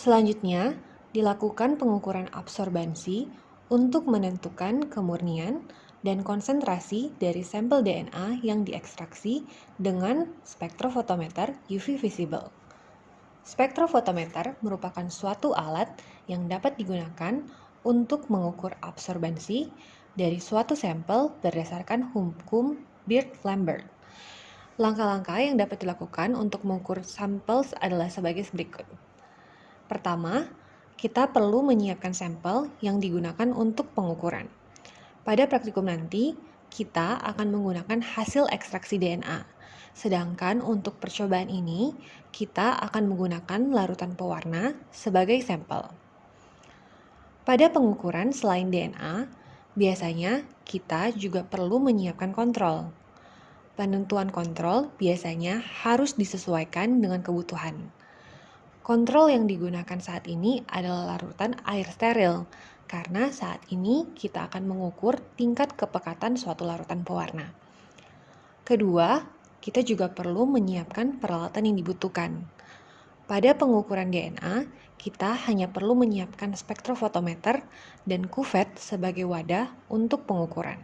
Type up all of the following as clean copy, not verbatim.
Selanjutnya, dilakukan pengukuran absorbansi untuk menentukan kemurnian dan konsentrasi dari sampel DNA yang diekstraksi dengan spektrofotometer UV visible. Spektrofotometer merupakan suatu alat yang dapat digunakan untuk mengukur absorbansi dari suatu sampel berdasarkan hukum Beer-Lambert. Langkah-langkah yang dapat dilakukan untuk mengukur sampel adalah sebagai berikut. Pertama, kita perlu menyiapkan sampel yang digunakan untuk pengukuran. Pada praktikum nanti, kita akan menggunakan hasil ekstraksi DNA. Sedangkan untuk percobaan ini, kita akan menggunakan larutan pewarna sebagai sampel. Pada pengukuran selain DNA, biasanya kita juga perlu menyiapkan kontrol. Penentuan kontrol biasanya harus disesuaikan dengan kebutuhan. Kontrol yang digunakan saat ini adalah larutan air steril, karena saat ini kita akan mengukur tingkat kepekatan suatu larutan pewarna. Kedua, kita juga perlu menyiapkan peralatan yang dibutuhkan. Pada pengukuran DNA, kita hanya perlu menyiapkan spektrofotometer dan kuvet sebagai wadah untuk pengukuran.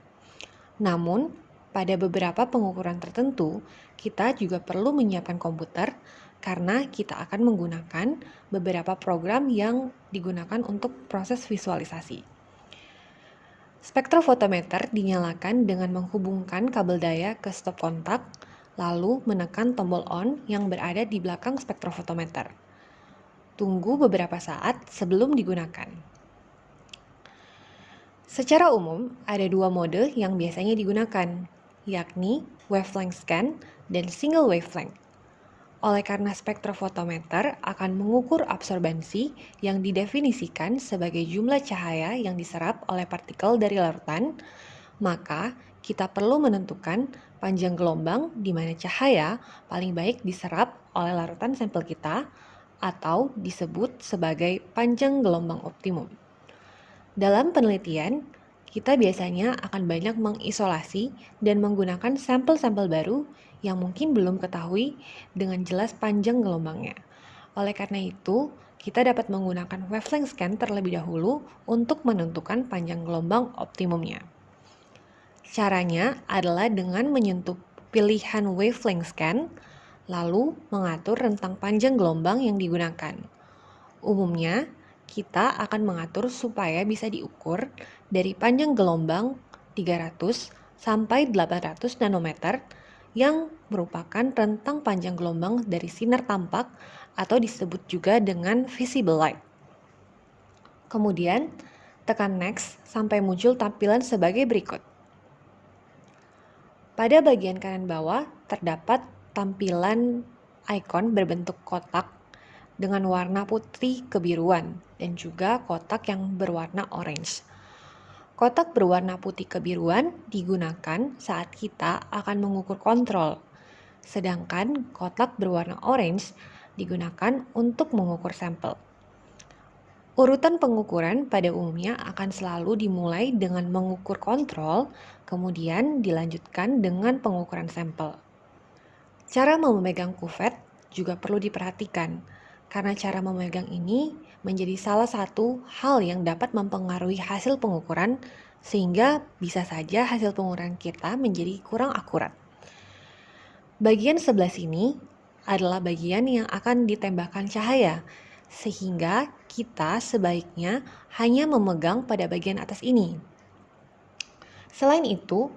Namun, pada beberapa pengukuran tertentu, kita juga perlu menyiapkan komputer karena kita akan menggunakan beberapa program yang digunakan untuk proses visualisasi. Spektrofotometer dinyalakan dengan menghubungkan kabel daya ke stop kontak, lalu menekan tombol on yang berada di belakang spektrofotometer. Tunggu beberapa saat sebelum digunakan. Secara umum, ada dua mode yang biasanya digunakan, yakni wavelength scan dan single wavelength. Oleh karena spektrofotometer akan mengukur absorbansi yang didefinisikan sebagai jumlah cahaya yang diserap oleh partikel dari larutan, maka kita perlu menentukan panjang gelombang di mana cahaya paling baik diserap oleh larutan sampel kita atau disebut sebagai panjang gelombang optimum. Dalam penelitian, kita biasanya akan banyak mengisolasi dan menggunakan sampel-sampel baru yang mungkin belum ketahui dengan jelas panjang gelombangnya. Oleh karena itu, kita dapat menggunakan wavelength scan terlebih dahulu untuk menentukan panjang gelombang optimumnya. Caranya adalah dengan menyentuh pilihan wavelength scan, lalu mengatur rentang panjang gelombang yang digunakan. Umumnya, kita akan mengatur supaya bisa diukur dari panjang gelombang 300 sampai 800 nanometer yang merupakan rentang panjang gelombang dari sinar tampak atau disebut juga dengan visible light. Kemudian, tekan next sampai muncul tampilan sebagai berikut. Pada bagian kanan bawah terdapat tampilan ikon berbentuk kotak dengan warna putih kebiruan dan juga kotak yang berwarna orange. Kotak berwarna putih kebiruan digunakan saat kita akan mengukur kontrol, sedangkan kotak berwarna orange digunakan untuk mengukur sampel. Urutan pengukuran pada umumnya akan selalu dimulai dengan mengukur kontrol, kemudian dilanjutkan dengan pengukuran sampel. Cara memegang kuvet juga perlu diperhatikan, karena cara memegang ini menjadi salah satu hal yang dapat mempengaruhi hasil pengukuran, sehingga bisa saja hasil pengukuran kita menjadi kurang akurat. Bagian sebelah sini adalah bagian yang akan ditembakkan cahaya, sehingga kita sebaiknya hanya memegang pada bagian atas ini. Selain itu,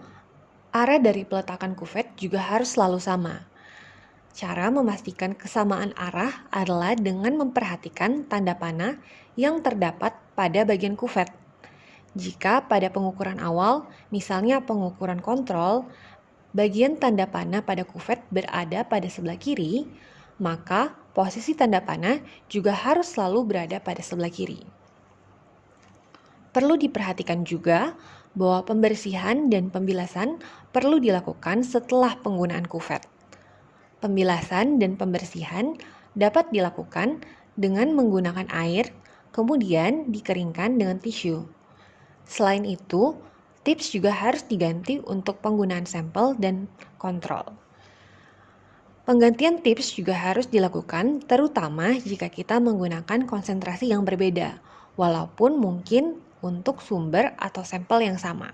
arah dari peletakan kuvet juga harus selalu sama. Cara memastikan kesamaan arah adalah dengan memperhatikan tanda panah yang terdapat pada bagian kuvet. Jika pada pengukuran awal, misalnya pengukuran kontrol, bagian tanda panah pada kuvet berada pada sebelah kiri, maka posisi tanda panah juga harus selalu berada pada sebelah kiri. Perlu diperhatikan juga bahwa pembersihan dan pembilasan perlu dilakukan setelah penggunaan kuvet. Pembilasan dan pembersihan dapat dilakukan dengan menggunakan air, kemudian dikeringkan dengan tisu. Selain itu, tips juga harus diganti untuk penggunaan sampel dan kontrol. Penggantian tips juga harus dilakukan, terutama jika kita menggunakan konsentrasi yang berbeda, walaupun mungkin untuk sumber atau sampel yang sama.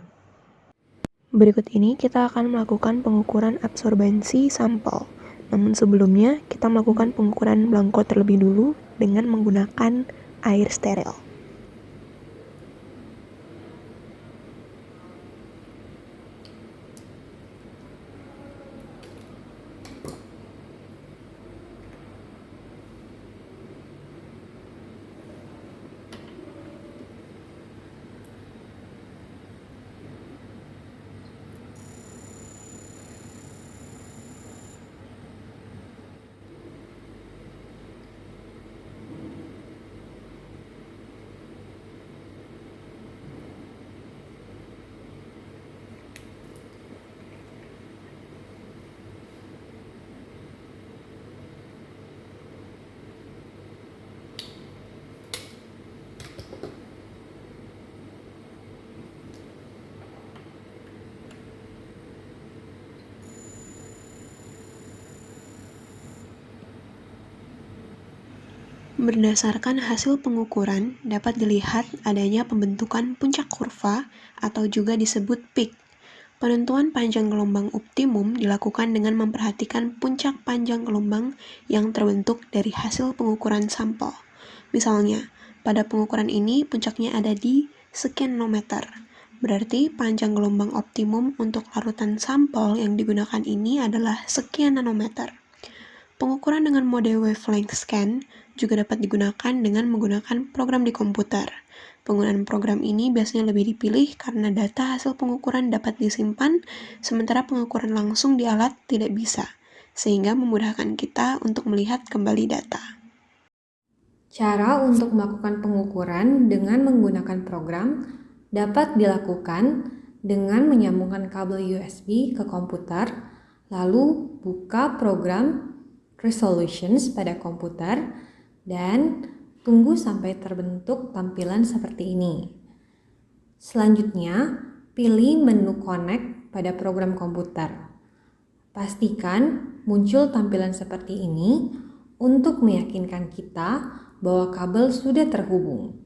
Berikut ini kita akan melakukan pengukuran absorbensi sampel. Namun sebelumnya, kita melakukan pengukuran blanko terlebih dulu dengan menggunakan air steril. Berdasarkan hasil pengukuran, dapat dilihat adanya pembentukan puncak kurva atau juga disebut peak. Penentuan panjang gelombang optimum dilakukan dengan memperhatikan puncak panjang gelombang yang terbentuk dari hasil pengukuran sampel. Misalnya, pada pengukuran ini puncaknya ada di sekian nanometer. Berarti panjang gelombang optimum untuk larutan sampel yang digunakan ini adalah sekian nanometer. Pengukuran dengan mode wavelength scan juga dapat digunakan dengan menggunakan program di komputer. Penggunaan program ini biasanya lebih dipilih karena data hasil pengukuran dapat disimpan, sementara pengukuran langsung di alat tidak bisa, sehingga memudahkan kita untuk melihat kembali data. Cara untuk melakukan pengukuran dengan menggunakan program dapat dilakukan dengan menyambungkan kabel USB ke komputer, lalu buka program Resolutions pada komputer, dan tunggu sampai terbentuk tampilan seperti ini. Selanjutnya, pilih menu Connect pada program komputer. Pastikan muncul tampilan seperti ini untuk meyakinkan kita bahwa kabel sudah terhubung.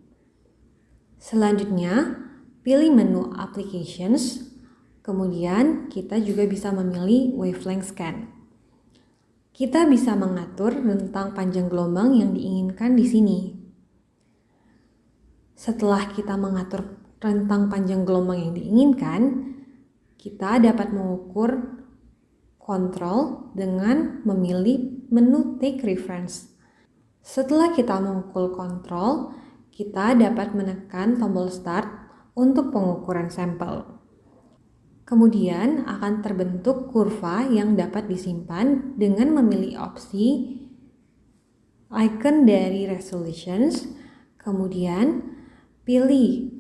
Selanjutnya, pilih menu Applications, kemudian kita juga bisa memilih Wavelength Scan. Kita bisa mengatur rentang panjang gelombang yang diinginkan di sini. Setelah kita mengatur rentang panjang gelombang yang diinginkan, kita dapat mengukur kontrol dengan memilih menu Take Reference. Setelah kita mengukur kontrol, kita dapat menekan tombol Start untuk pengukuran sampel. Kemudian akan terbentuk kurva yang dapat disimpan dengan memilih opsi icon dari Resolutions, kemudian pilih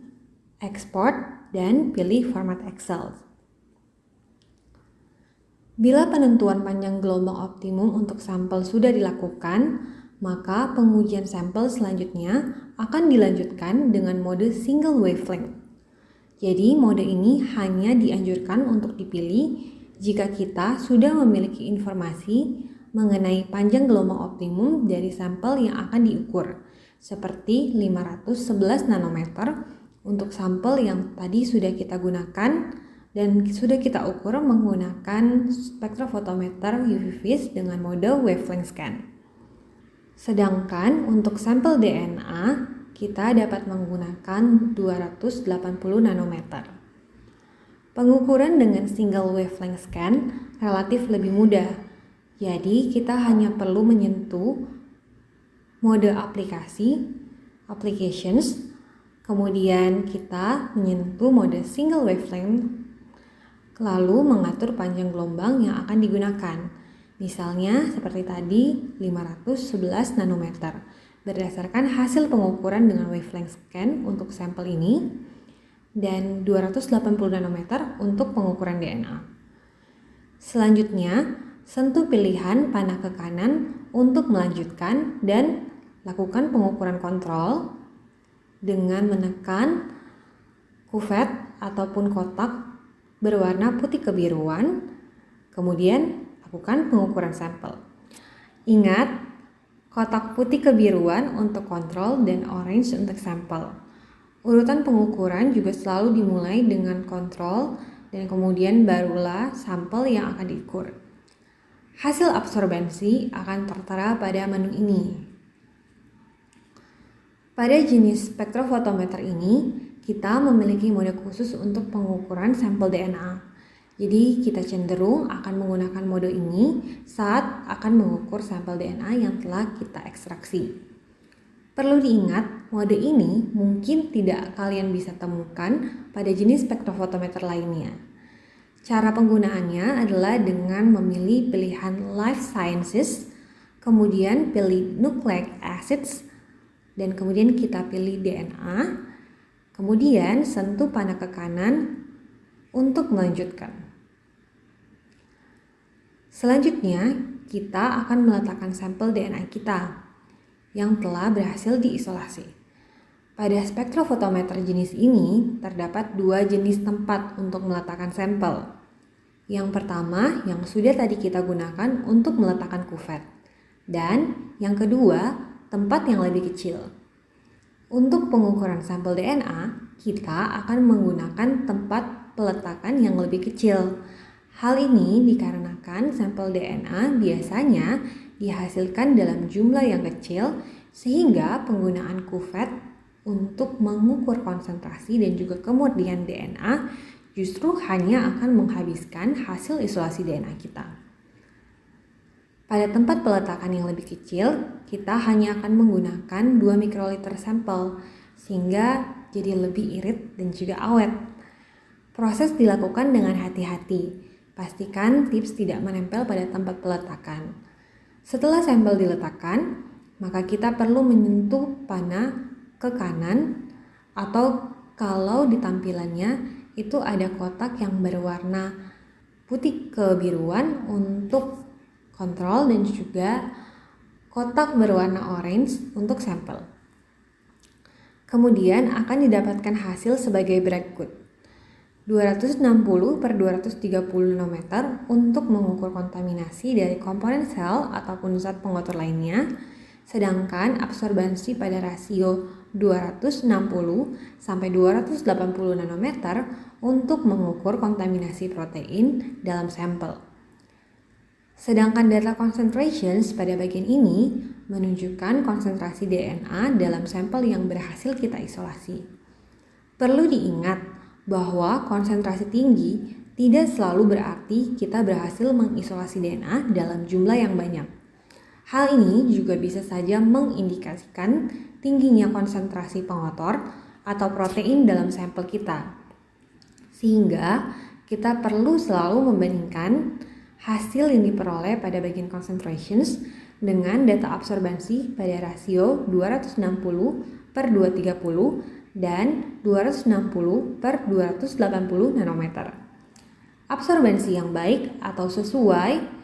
Export dan pilih Format Excel. Bila penentuan panjang gelombang optimum untuk sampel sudah dilakukan, maka pengujian sampel selanjutnya akan dilanjutkan dengan mode single wavelength. Jadi mode ini hanya dianjurkan untuk dipilih jika kita sudah memiliki informasi mengenai panjang gelombang optimum dari sampel yang akan diukur, seperti 511 nanometer untuk sampel yang tadi sudah kita gunakan dan sudah kita ukur menggunakan spektrofotometer UV vis dengan mode wavelength scan. Sedangkan untuk sampel DNA, kita dapat menggunakan 280 nanometer. Pengukuran dengan single wavelength scan relatif lebih mudah. Jadi kita hanya perlu menyentuh mode applications, kemudian kita menyentuh mode single wavelength, lalu mengatur panjang gelombang yang akan digunakan. Misalnya seperti tadi 511 nanometer. Berdasarkan hasil pengukuran dengan wavelength scan untuk sampel ini dan 280 nanometer untuk pengukuran DNA. Selanjutnya, sentuh pilihan panah ke kanan untuk melanjutkan dan lakukan pengukuran kontrol dengan menekan kuvet ataupun kotak berwarna putih kebiruan, kemudian lakukan pengukuran sampel. Ingat, kotak putih kebiruan untuk kontrol dan orange untuk sampel. Urutan pengukuran juga selalu dimulai dengan kontrol dan kemudian barulah sampel yang akan diukur. Hasil absorbensi akan tertera pada menu ini. Pada jenis spektrofotometer ini, kita memiliki mode khusus untuk pengukuran sampel DNA. Jadi kita cenderung akan menggunakan mode ini saat akan mengukur sampel DNA yang telah kita ekstraksi. Perlu diingat, mode ini mungkin tidak kalian bisa temukan pada jenis spektrofotometer lainnya. Cara penggunaannya adalah dengan memilih pilihan Life Sciences, kemudian pilih Nucleic Acids, dan kemudian kita pilih DNA, kemudian sentuh panah ke kanan untuk melanjutkan. Selanjutnya, kita akan meletakkan sampel DNA kita yang telah berhasil diisolasi. Pada spektrofotometer jenis ini, terdapat dua jenis tempat untuk meletakkan sampel. Yang pertama, yang sudah tadi kita gunakan untuk meletakkan kuvet. Dan yang kedua, tempat yang lebih kecil. Untuk pengukuran sampel DNA, kita akan menggunakan tempat peletakan yang lebih kecil. Hal ini dikarenakan sampel DNA biasanya dihasilkan dalam jumlah yang kecil sehingga penggunaan kuvet untuk mengukur konsentrasi dan juga kemurnian DNA justru hanya akan menghabiskan hasil isolasi DNA kita. Pada tempat peletakan yang lebih kecil, kita hanya akan menggunakan 2 mikroliter sampel sehingga jadi lebih irit dan juga awet. Proses dilakukan dengan hati-hati. Pastikan tips tidak menempel pada tempat peletakan. Setelah sampel diletakkan, maka kita perlu menyentuh panah ke kanan atau kalau di tampilannya itu ada kotak yang berwarna putih kebiruan untuk kontrol dan juga kotak berwarna orange untuk sampel. Kemudian akan didapatkan hasil sebagai berikut. 260 per 230 nanometer untuk mengukur kontaminasi dari komponen sel ataupun zat pengotor lainnya, sedangkan absorbensi pada rasio 260 sampai 280 nanometer untuk mengukur kontaminasi protein dalam sampel. Sedangkan data concentrations pada bagian ini menunjukkan konsentrasi DNA dalam sampel yang berhasil kita isolasi. Perlu diingat bahwa konsentrasi tinggi tidak selalu berarti kita berhasil mengisolasi DNA dalam jumlah yang banyak. Hal ini juga bisa saja mengindikasikan tingginya konsentrasi pengotor atau protein dalam sampel kita. Sehingga kita perlu selalu membandingkan hasil yang diperoleh pada bagian concentrations dengan data absorbensi pada rasio 260 per 230 dan 260 per 280 nanometer. Absorbensi yang baik atau sesuai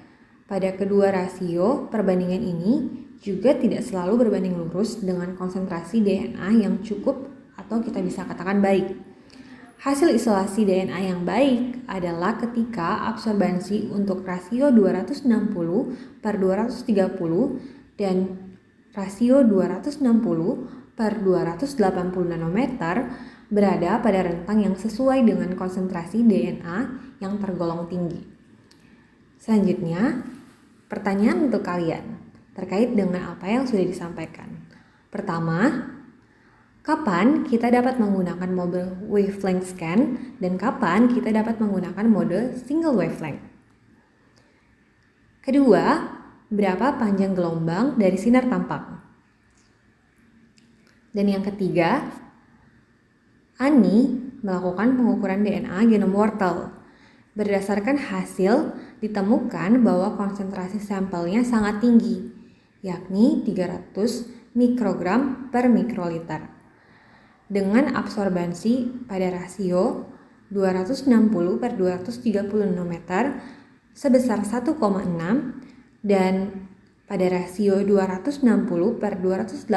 pada kedua rasio perbandingan ini juga tidak selalu berbanding lurus dengan konsentrasi DNA yang cukup atau kita bisa katakan baik. Hasil isolasi DNA yang baik adalah ketika absorbensi untuk rasio 260 per 230 dan rasio 260 per 280 nanometer berada pada rentang yang sesuai dengan konsentrasi DNA yang tergolong tinggi. Selanjutnya, pertanyaan untuk kalian terkait dengan apa yang sudah disampaikan. Pertama, kapan kita dapat menggunakan mode wavelength scan dan kapan kita dapat menggunakan mode single wavelength? Kedua, berapa panjang gelombang dari sinar tampak? Dan yang ketiga, Ani melakukan pengukuran DNA genom wortel. Berdasarkan hasil, ditemukan bahwa konsentrasi sampelnya sangat tinggi, yakni 300 mikrogram per mikroliter. Dengan absorbensi pada rasio 260 per 230 nanometer sebesar 1,6 dan pada rasio 260 per 280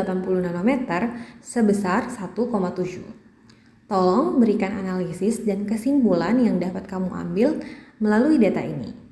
nanometer sebesar 1,7. Tolong berikan analisis dan kesimpulan yang dapat kamu ambil melalui data ini.